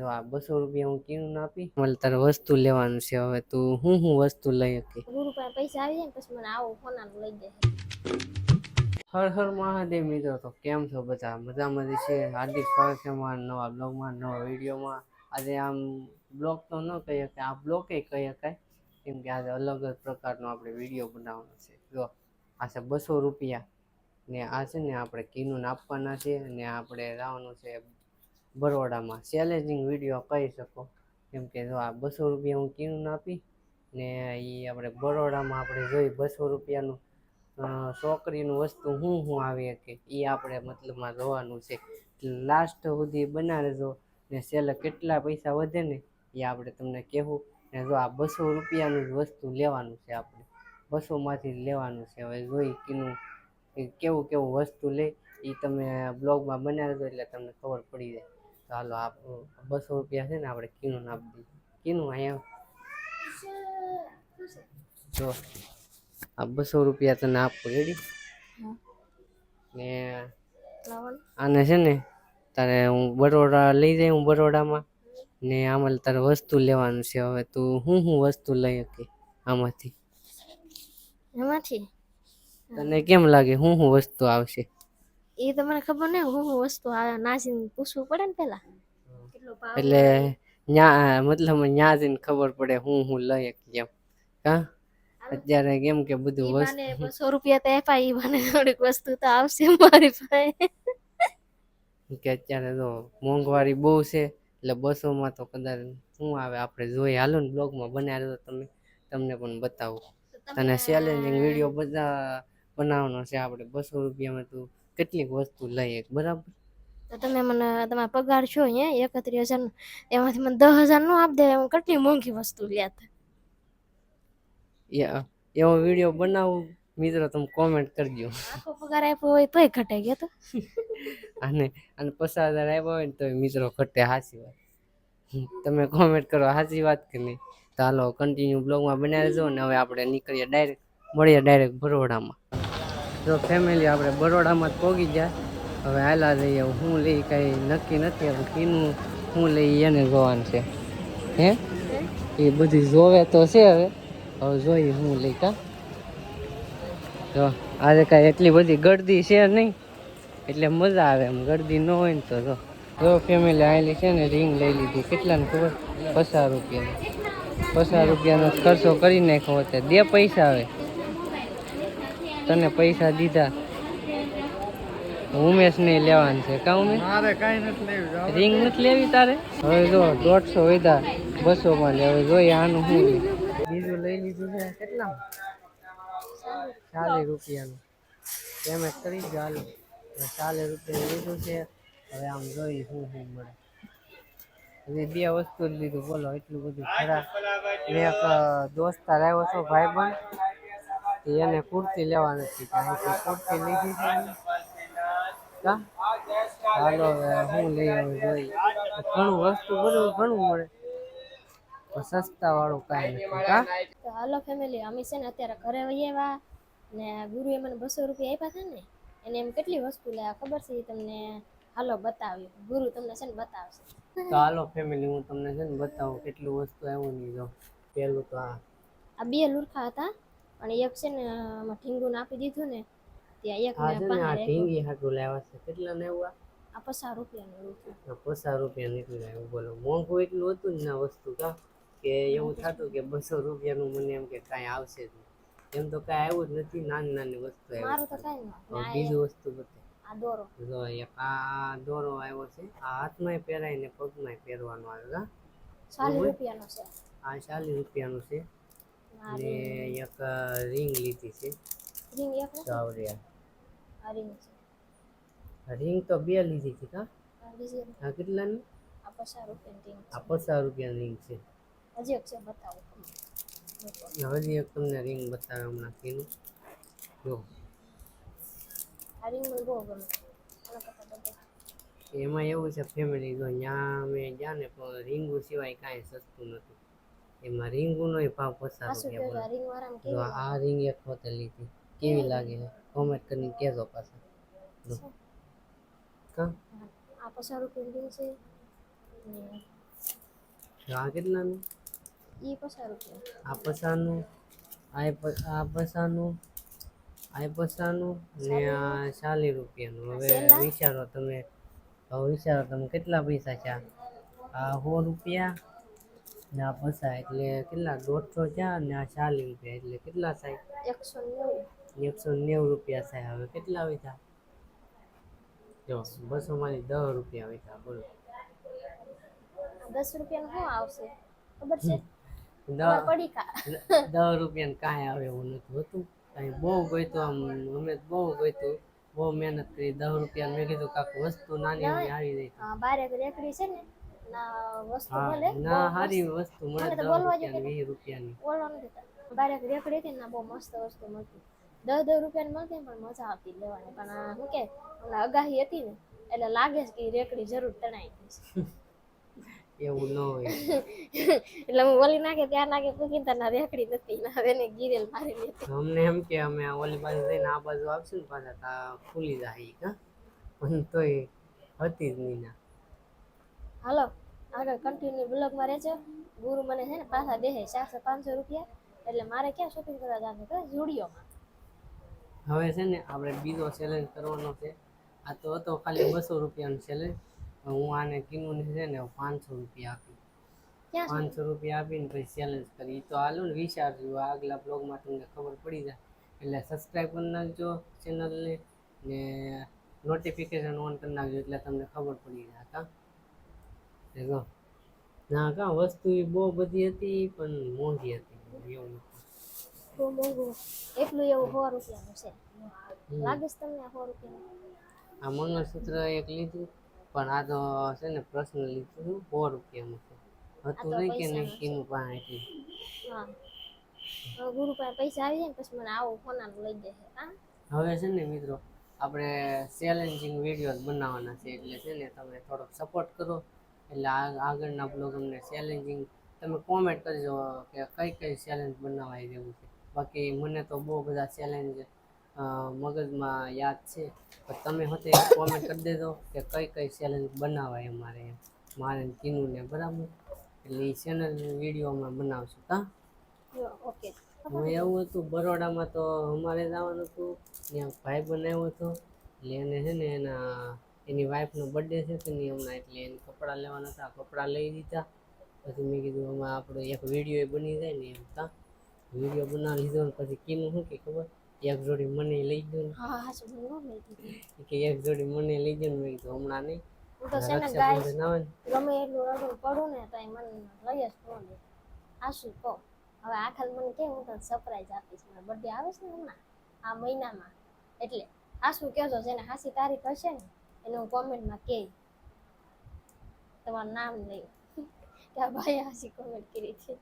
તો આ 200 રૂપિયા હું કીનું આપી મને તારે વસ્તુ લેવાનું છે. હવે તું હું વસ્તુ લઈ શકે? ગુરુ પાસે પૈસા આવી જાય ને પછી મને આવો ફોનાનું લઈ દે. હર હર મહાદેવ મિત્રો, તો કેમ છો બધા? મજામાં છે? હાર્દિક સ્વાગત છે મારા નવા બ્લોગમાં, નવા વિડીયોમાં. આજે આમ બ્લોગ તો ન કહી શકાય, આ બ્લોગ કહી શકાય, કેમ કે આજે અલગ જ પ્રકારનો આપણે વિડીયો બનાવવાનો છે. જો આ છે 200 રૂપિયા ને આ છે ને આપણે કીનું આપવાના છે. અને આપણે જવાનું છે બરોડામાં. ચેલેન્જિંગ વિડીયો કહી શકો, કેમ કે જો આ 200 રૂપિયા હું કીનું આપી ને એ આપણે બરોડામાં આપણે જોઈ 200 રૂપિયાનું છોકરીનું વસ્તુ હું આવી શકે એ આપણે મતલબમાં જોવાનું છે. લાસ્ટ સુધી બનાવી જો ને છેલ્લે કેટલા પૈસા વધે ને એ આપણે તમને કહેવું. ને જો આ 200 રૂપિયાનું જ વસ્તુ લેવાનું છે, આપણે 200 માંથી જ લેવાનું છે. હવે જોઈ કીનું કેવું વસ્તુ લે એ તમે બ્લોગમાં બનાવી દો એટલે તમને ખબર પડી જાય. તો હાલો આ 200 રૂપિયા છે ને આપણે કીનું આપી દઈએ. કીનું અહીંયા જો આ 200 રૂપિયા તને આપો, રેડી? ને આને છે ને તારે હું બરોડા લઈ જાય, હું બરોડામાં ને આમાં તારે વસ્તુ લેવાનું છે. હવે તું હું વસ્તુ લઈ શકે આમાંથી? તને કેમ લાગે હું વસ્તુ આવશે? એ તો મને ખબર નહીં. હું વસ્તુ આવે નાસીને પૂછવું પડે ને પેલા. એટલે ન્યા મતલબ ન્યા જઈને ખબર પડે હું લઈ શકીએ એમ. કા અત્યારે કેમ કે બધું વસ્તુ 200 રૂપિયા તો આપ્યા, ઈ મને થોડીક વસ્તુ તો આવશે મારી પાસે. કે અત્યારે તો મોંઘવારી બહુ છે એટલે 200 માં તો કદાચ શું આવે આપણે જોઈએ. હાલો ને બ્લોગમાં બનાવી દો તમે, તમને પણ બતાવું. અને ચેલેન્જિંગ વિડીયો બધા બનાવવાનો છે આપણે. 200 રૂપિયામાં તું કેટલીક વસ્તુ લઈ એક, બરાબર? તો તમે મને તમારો પગાર છો અહીંયા 31,000 નો, એમાંથી મને 10,000 નો આપ દે. હું કેટલી મોંઘી વસ્તુ લેત. એવો વિડીયો બનાવું મિત્રો, તમે કોમેન્ટ કરજો. આખો પગાર આપ્યો હોય તોય ઘટે ગયા તો. અને 50,000 આપ્યા હોય ને તો મિત્રો ઘટે. સાચી વાત, તમે કોમેન્ટ કરો સાચી વાત કે નહીં. તો હાલો કન્ટિન્યુ બ્લોગમાં બનાવી દો ને હવે આપણે નીકળીએ ડાયરેક્ટ બરોડામાં. જો ફેમિલી આપણે બરોડામાં જ પહોંચી ગયા. હવે હાલા જઈએ. હું લઈ કાંઈ નક્કી નથી, હવે કીનું હું લઈ એને જોવાનું છે. હે એ બધી જોવે તો છે. હવે જોઈએ હું લઈ. કા જો આજે કાંઈ એટલી બધી ગળદી છે નહીં એટલે મજા આવે એમ. ગળદી ન હોય ને તો જો ફેમિલી આવેલી છે ને રિંગ લઈ લીધી. કેટલાની ખબર? 50 રૂપિયાની. 50 રૂપિયાનો ખર્ચો કરી નાખ્યો. અત્યારે દે પૈસા. આવે તને પૈસા દીધા. ઉમેશ ને લેવાનું છે. કા ઉમેશ? રિંગ નથી લેવી તારે? હવે જો 150 વધ્યા 200 માં લે. હવે જોઈએ આનું શું લે. બીજું લઈ લીધું છે. કેટલા? 40 રૂપિયાનું પેમેન્ટ કરી દો. હાલો 40 રૂપિયા લીધું છે. હવે આમ જોઈ શું મળે. હવે 2 વસ્તુ જ લીધું, બોલો એટલું બધું ખરાબ. મેં એક દોસ્તાર આવ્યો છો ભાઈબંધ, એને કુર્તી લેવા નથી. કુર્તી લીધી છે. કા હાલો હું લઈ આવ્યો જોઈ. ઘણું વસ્તુ બધું ઘણું મળે, સસ્તા વાળું કાંઈ નથી. કા તો હાલો ફેમિલી, અમે છે ને અત્યારે ઘરે વહી આવ્યા ને ગુરુએ મને 200 રૂપિયા આપ્યા હતા ને, એને એમ કેટલી વસ્તુ લેવા ખબર છે તમને? હાલો બતાવ્યું. ગુરુ તમને છે ને બતાવશે. તો હાલો ફેમિલી, હું તમને છે ને બતાવું કેટલું વસ્તુ આવ્યું નહીં. જો પેલું તો આ 2 લુરખા હતા, પણ એક છે ને ઢીંગુને આપી દીધું ને ત્યાં એક આ ને છે ને આ ઢીંગી હાટું લાવ્યા છે. કેટલા ને આવ્યા? આ 50 રૂપિયાનું હતું. 50 રૂપિયા નીકળી આવ્યું. બોલો મોંઘું એટલું હતું જ ના વસ્તુ. કા કે એવું થતું કે 200 રૂપિયાનું મને એમ કે કાંઈ આવશે જ નહીં. એમ તો કાંઈ આવ્યું જ નથી. નાની વસ્તુ મારું તો આવી. કાંઈ બીજું વસ્તુ બતાવે. આ દોરો જો આ દોરો આવ્યો છે. આ હાથમાં પહેરાય ને પગમાં પહેરવાનો આવ્યો. કા 40 રૂપિયાનો છે. આ 40 રૂપિયાનું છે. ને એક રિંગ લીધી છે. રિંગ એક ચાવડિયા આ રિંગ છે. રિંગ તો 2 લીધી હતી. કા આ કેટલાની? આ 50 રૂપિયાની રિંગ. આ 50 રૂપિયાની રિંગ છે. હજી એક છે, બતાવો. હજી એક તમને રિંગ બતાવે હમણાં કીનું. જો આ રિંગ મને બહુ ગમે. એમાં એવું છે ફેમિલી, જો ત્યાં અમે ગયા ને પણ રીંગુ સિવાય કાંઈ સસ્તું નથી. એમાં રીંગુનો ભાવ 50 રૂપિયા. જો આ રીંગ એક વખતે લીધી. કેવી લાગે છે કોમેન્ટ કરીને કહેજો પાછા. કા આ 50 રૂપિયાની રિંગ છે. આ કેટલાનું? ઈ 50 રૂપિયા. આ પચાસનું, આ પચાસનું, આ પચાસનું ને આ 40 રૂપિયાનું. હવે છેલ્લા? વિચારો તમે, હવે વિચારો તમે કેટલા પૈસા છે આ 100 રૂપિયા ને આ 50 એટલે કેટલા 150 થયા ને આ 40 રૂપિયા એટલે કેટલા થાય? 190. 190 રૂપિયા થાય. હવે કેટલા વધ્યા? જો 200 માંથી 10 રૂપિયા વધ્યા. બોલો 10 રૂપિયાનું શું આવશે ખબર છે? 10 પડીકા. 10 રૂપિયાને કાંઈ આવે એવું નથી હોતું. કાંઈ બહુ ગોઈતું આમ અમે તો બહુ ગોઈતું, બહુ મહેનત કરી. 10 રૂપિયા મેં કીધું કાંક વસ્તુ નાની એવી આવી જાય. બારે રેકડી છે ને ના વસ્તુ મળે. ના સારી વસ્તુ મળે. મને તો 10 બોલવા જો રૂપિયા 20 રૂપિયાની. બોલવા નથી દેતા. બારે રેકડી હતી ને બહુ મસ્ત વસ્તુ મળતી. 10 રૂપિયાની મળતી પણ મજા આવતી લેવાની. પણ શું કે અગાહી હતી ને એટલે લાગે છે કે રેકડી જરૂર તણાઈ ગઈ એવું ન હોય. એટલે હું બોલી નાખે ત્યાં નાખે પૂકી ના રેકડી નથી ને હવે એને ગીરેલ મારી લીધી. અમને એમ કે અમે ઓલી બાજુ જઈને આ બાજુ આવશું ને પાછા તા ખુલી જાય કા પણ તોય હતી જ નહીં ના. હાલો આગળ કન્ટિન્યુ બ્લોગમાં રહેજો. ગુરુ મને છે ને પાછા દેહે 400-500 રૂપિયા એટલે મારે ક્યાં શોપિંગ કરવા જવાનું કે ઝુડિયોમાં. હવે છે ને આપણે બીજો ચેલેન્જ કરવાનો છે. આ તો હતો ખાલી 200 રૂપિયાનો ચેલેન્જ. હું આને કિનુને છે ને 500 રૂપિયા આપી. ક્યાં 500 રૂપિયા આપીને પછી ચેલેન્જ કરી. તો હાલો ને વિચારજો આગલા બ્લોગમાં તમને ખબર પડી જાય. એટલે સબસ્ક્રાઈબ કરી નાખજો ચેનલને ને નોટિફિકેશન ઓન કરી નાખજો એટલે તમને ખબર પડી જાય. કા જો ના કા વસ્તુ બહુ બધી હતી પણ મોંઘી હતી એવું નથી. બહુ મોંઘું એટલું એવું 100 રૂપિયાનું છે. લાગે છે તમને 100 રૂપિયાનું? આ મંગળસૂત્ર એક લીધું પણ આ તો છે ને પર્સનલ લીધું 100 રૂપિયાનું છે. હતું નહીં કે નહીં કીનું પાસે એટલી. હા હવે ગુરુ પાસે પૈસા આવી જાય ને પછી મને આવું ફોનાનું લઈ જશે. હા હવે છે ને મિત્રો આપણે ચેલેન્જિંગ વિડીયો બનાવવાના છે એટલે છે ને તમે થોડોક સપોર્ટ કરો એટલે આગળના બ્લોગ અમને ચેલેન્જિંગ તમે કોમેન્ટ કરજો કે કઈ કઈ ચેલેન્જ બનાવાય જેવું છે. બાકી મને તો બહુ બધા ચેલેન્જ મગજમાં યાદ છે પણ તમે હોતે કોમેન્ટ કરી દેજો કે કઈ કઈ ચેલેન્જ બનાવાય અમારે એમ મારે કીનું ને બરાબર એટલે એ ચેનલ વિડીયો અમે બનાવશું. હા ઓકે. હું એવું હતું બરોડામાં તો અમારે જવાનું હતું ત્યાં ભાઈ બનાવ્યો હતો એટલે એને છે ને એની વાઈફનો બર્થડે છે કે નહીં હમણાં એટલે એને કપડાં લેવાના હતા. કપડાં લઈ દીધા પછી મેં કીધું આમાં આપણો એક વિડીયો બની જાય ને એમ તા વિડીયો બનાવી લીધો ને પછી કીનું શું કે ખબર એક જોડી મને લઈ ગયો ને કે એક જોડી મને લઈ ગયો ને મેં કીધું હમણાં નહીં હું તો છે ને ગાઈસ ગમે એટલું રડું પડું ને તો મને લઈ જ ફોન દે. આશું કહો હવે આખલ મને કે હું તને સરપ્રાઈઝ આપીશ. મારો બર્થડે આવે છે ને હમણાં આ મહિનામાં એટલે આશું કહેજો જેને હાસી તારીખ હશે ને એને હું કોમેન્ટમાં કહે તમારું નામ લઈ કે આ ભાઈ હાસી કોમેન્ટ કરી છે.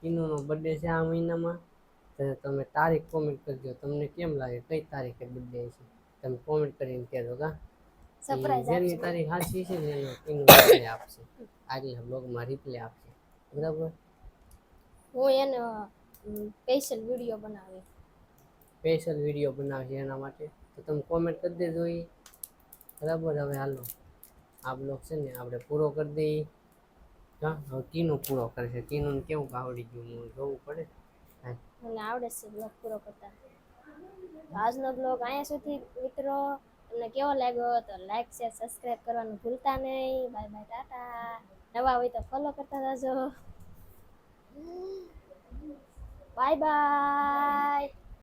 કીનુનો બર્થડે છે આ મહિનામાં તો તમે તારીખ કોમેન્ટ કરજો. તમને કેમ લાગે કઈ તારીખે બર્થડે છે તમે કોમેન્ટ કરીને કહેજો. કા સરપ્રાઈઝ જેની તારીખ સાચી છે ને એનો કીનું રિપ્લે આપશે આગલા બ્લોગમાં રિપ્લે આપશે બરાબર. હું એને સ્પેશિયલ વિડીયો બનાવી સ્પેશિયલ વિડીયો બનાવશે એના માટે તો તમે કોમેન્ટ કરી દેજો એ બરાબર. હવે હાલો આ બ્લોગ છે ને આપણે પૂરો કરી દઈએ. હા હવે કીનું પૂરો કરશે. કીનું કેવું આવડી ગયું જોવું પડે. મને આવડે છે બ્લોગ પૂરો કરતા. આજનો બ્લોગ અહીંયા સુધી મિત્રો તમને કેવો લાગ્યો તો લાઈક શેર સબસ્ક્રાઈબ કરવાનું ભૂલતા નહીં. Bye bye Tata. નવા હોય તો ફોલો કરતા જજો. Bye bye.